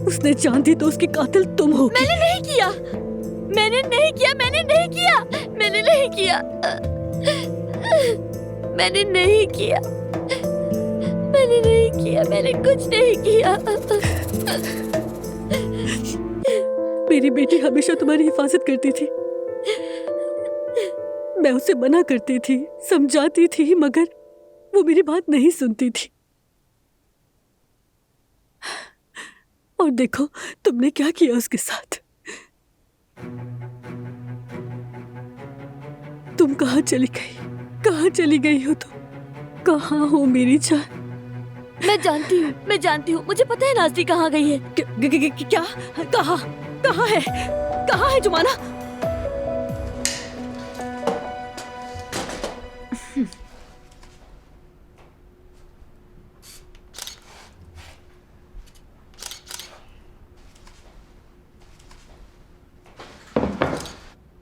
उसने जान दी तो उसकी कातिल तुम हो। मैंने नहीं किया, मैंने नहीं किया, मैंने नहीं किया, मैंने नहीं किया, मैंने नहीं किया, मैंने नहीं किया, मैंने कुछ नहीं किया। मेरी बेटी हमेशा तुम्हारी हिफाजत करती थी। मैं उसे मना करती थी, समझाती थी, मगर वो मेरी बात नहीं सुनती थी। और देखो तुमने क्या किया उसके साथ। तुम कहाँ चली गई? कहाँ चली गई हो तुम? कहाँ हो मेरी जान? मैं जानती हूँ, मुझे पता है नाज़ी कहाँ गई है। क्या? कहाँ? कहाँ है? कहाँ है जुमाना?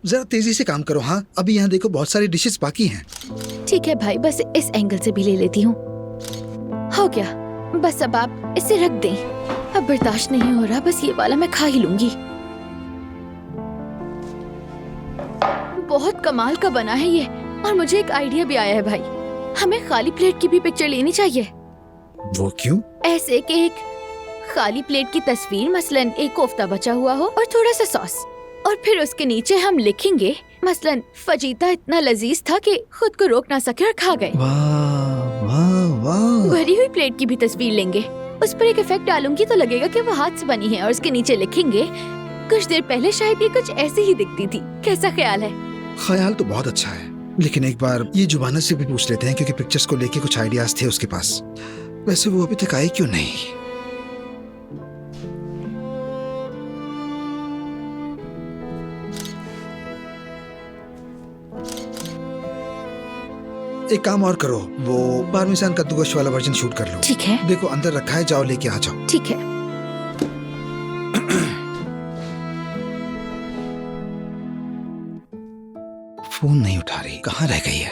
जरा तेजी से काम करो। हाँ, अभी यहाँ देखो बहुत सारी डिशेस बाकी हैं। ठीक है भाई, बस इस एंगल से भी ले लेती हूँ। हो गया, बस अब आप इसे रख दें। अब बर्दाश्त नहीं हो रहा, बस ये वाला मैं खा ही लूंगी। बहुत कमाल का बना है ये। और मुझे एक आइडिया भी आया है भाई, हमें खाली प्लेट की भी पिक्चर लेनी चाहिए। वो क्यों? ऐसे कि एक खाली प्लेट की तस्वीर, मसलन एक कोफ्ता बचा हुआ हो और थोड़ा सा सॉस, और फिर उसके नीचे हम लिखेंगे मसलन फजीता इतना लजीज था कि खुद को रोक ना सके और खा गए। वाह वाह वाह। भरी हुई प्लेट की भी तस्वीर लेंगे, उस पर एक इफेक्ट डालूंगी तो लगेगा कि वो हाथ से बनी है, और उसके नीचे लिखेंगे कुछ देर पहले शायद ये कुछ ऐसे ही दिखती थी। कैसा ख्याल है? ख्याल तो बहुत अच्छा है, लेकिन एक बार ये जुबाना से भी पूछ लेते हैं, क्योंकि पिक्चर्स को लेके कुछ आइडियाज थे उसके पास। वैसे वो अभी तक आई क्यों नहीं? एक काम और करो, वो पार्मेसान कद्दूकस वाला वर्जन शूट कर लो। ठीक है। देखो अंदर रखा है, जाओ लेके आ जाओ। ठीक है। फोन नहीं उठा रही, कहाँ रह गई है?